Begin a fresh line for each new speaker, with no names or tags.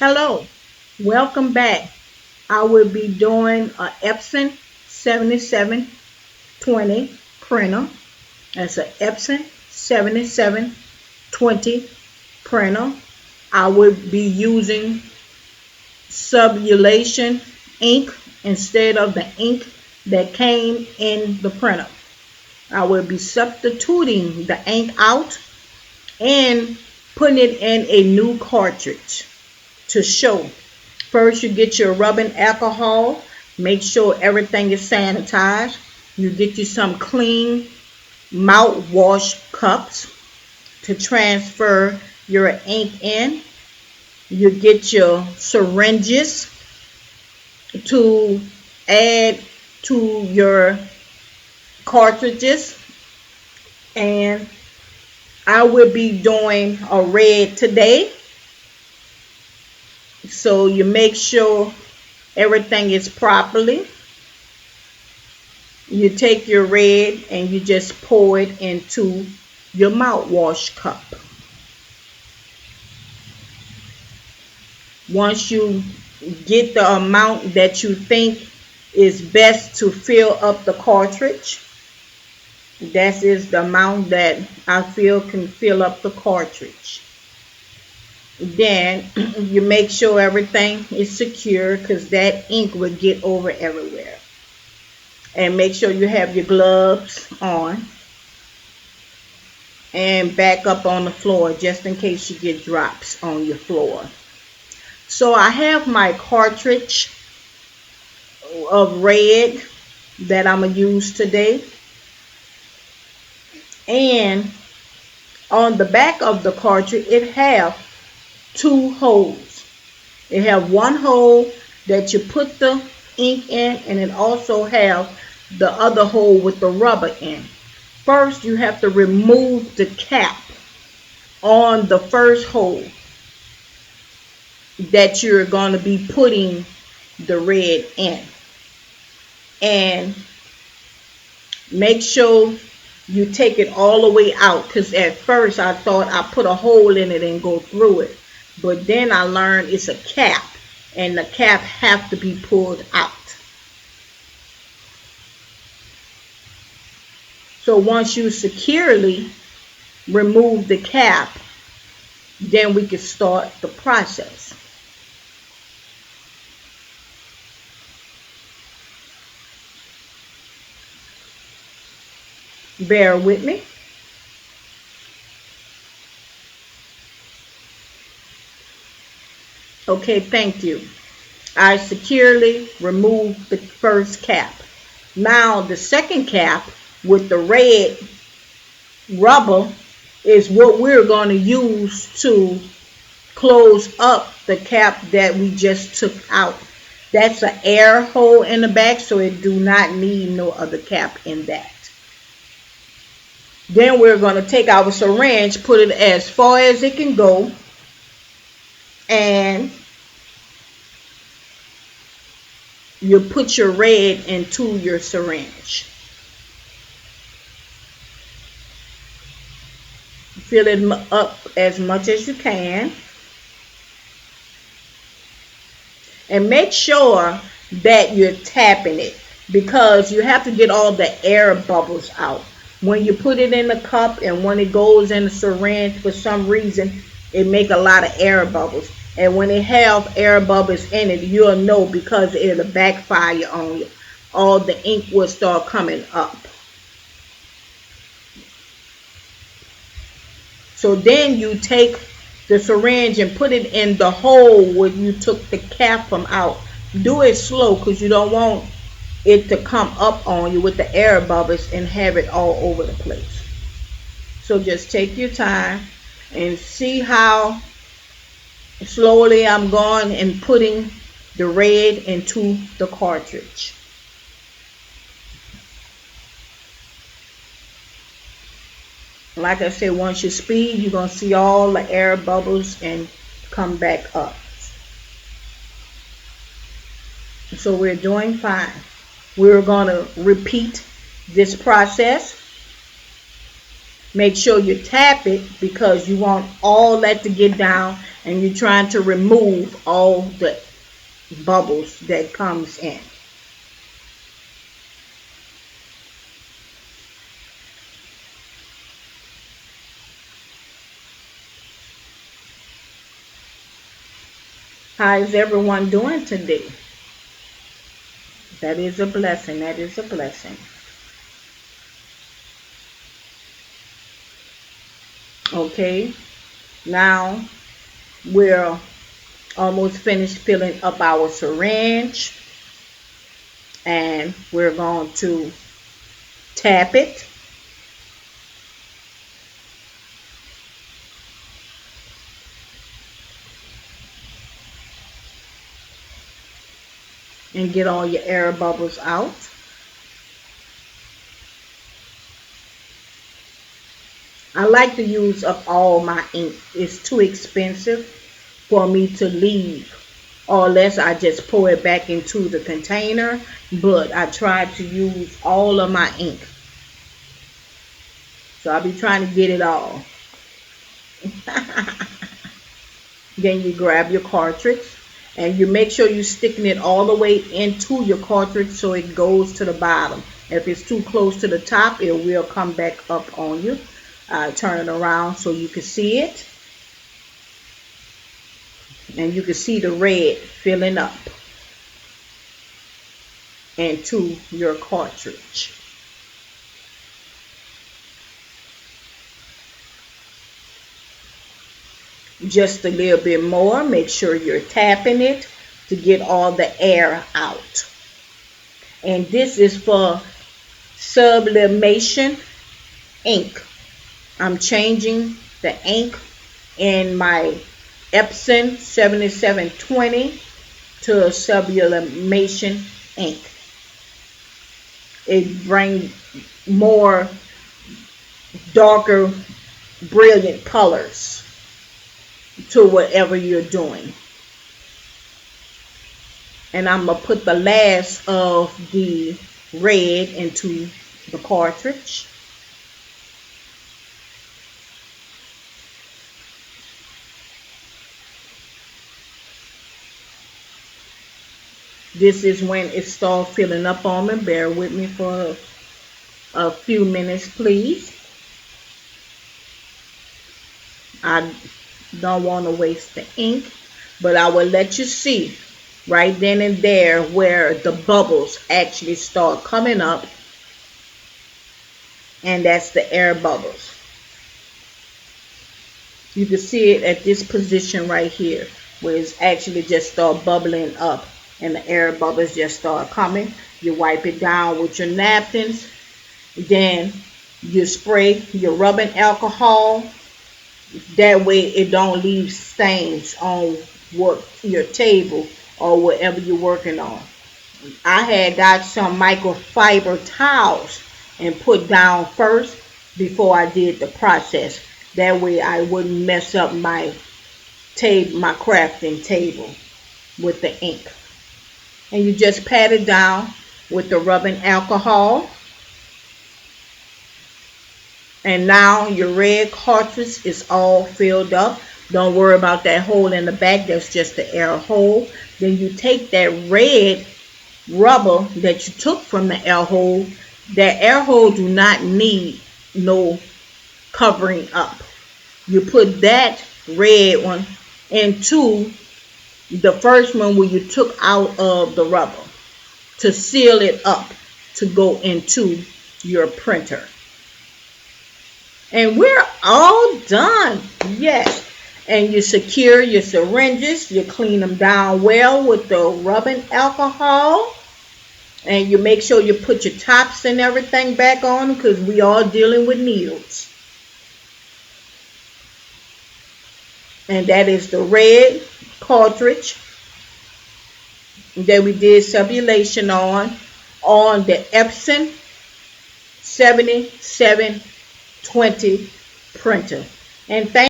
Hello, welcome back. I will be doing a Epson 7720 printer. That's an Epson 7720 printer. I will be using sublimation ink instead of the ink that came in the printer. I will be substituting the ink out and putting it in a new cartridge to show. First, you get your rubbing alcohol. Make sure everything is sanitized. You get you some clean mouthwash cups to transfer your ink in. You get your syringes to add to your cartridges. And I will be doing a red today. So you make sure everything is properly. You take your red and you just pour it into your mouthwash cup. Once you get the amount that you think is best to fill up the cartridge, that is the amount that I feel can fill up the cartridge. Then you make sure everything is secure because that ink will get over everywhere. And make sure you have your gloves on and back up on the floor just in case you get drops on your floor. So I have my cartridge of red that I'm going to use today. And on the back of the cartridge, it has two holes. It have one hole that you put the ink in, and it also have the other hole with the rubber in. First, you have to remove the cap on the first hole that you're going to be putting the red in. And make sure you take it all the way out, because at first I thought I put a hole in it and go through it. But then I learned it's a cap, and the cap have to be pulled out. So once you securely remove the cap, then we can start the process. Bear with me. Okay, thank you. I securely removed the first cap. Now the second cap with the red rubber is what we're going to use to close up the cap that we just took out. That's an air hole in the back, so it do not need no other cap in that. Then we're going to take our syringe, put it as far as it can go, and you put your red into your syringe. Fill it up as much as you can. And make sure that you're tapping it, because you have to get all the air bubbles out. When you put it in the cup and when it goes in the syringe, for some reason, it make a lot of air bubbles. And when it have air bubbles in it, you'll know, because it'll backfire on you. All the ink will start coming up. So then you take the syringe and put it in the hole where you took the cap from out. Do it slow, because you don't want it to come up on you with the air bubbles and have it all over the place. So just take your time and see how slowly I'm going and putting the red into the cartridge. Like I said, once you speed, you're going to see all the air bubbles and come back up. So we're doing fine. We're going to repeat this process. Make sure you tap it, because you want all that to get down and you're trying to remove all the bubbles that comes in. How is everyone doing today? That is a blessing. That is a blessing. Okay, now we're almost finished filling up our syringe, and we're going to tap it and get all your air bubbles out. I like to use up all my ink. It's too expensive for me to leave, or unless I just pour it back into the container, but I try to use all of my ink. So I'll be trying to get it all. Then you grab your cartridge and you make sure you're sticking it all the way into your cartridge so it goes to the bottom. If it's too close to the top, it will come back up on you. Turn it around so you can see it. And you can see the red filling up into your cartridge. Just a little bit more. Make sure you're tapping it to get all the air out. And this is for sublimation ink. I'm changing the ink in my Epson 7720 to sublimation ink. It brings more darker, brilliant colors to whatever you're doing. And I'm going to put the last of the red into the cartridge. This is when it starts filling up on me. Bear with me for a few minutes, please. I don't want to waste the ink, but I will let you see right then and there where the bubbles actually start coming up, and that's the air bubbles. You can see it at this position right here where it's actually just start bubbling up and the air bubbles just start coming. You wipe it down with your napkins, then you spray your rubbing alcohol. That way it don't leave stains on your table or whatever you're working on. I had got some microfiber towels and put down first before I did the process. That way I wouldn't mess up my crafting table with the ink. And you just pat it down with the rubbing alcohol. And now your red cartridge is all filled up. Don't worry about that hole in the back. That's just the air hole. Then you take that red rubber that you took from the air hole. That air hole do not need no covering up. You put that red one into the first one where you took out of the rubber to seal it up to go into your printer. And we're all done. Yes. And you secure your syringes. You clean them down well with the rubbing alcohol. And you make sure you put your tops and everything back on because we are dealing with needles. And that is the red cartridge that we did sublimation on the Epson 7720 printer. And thank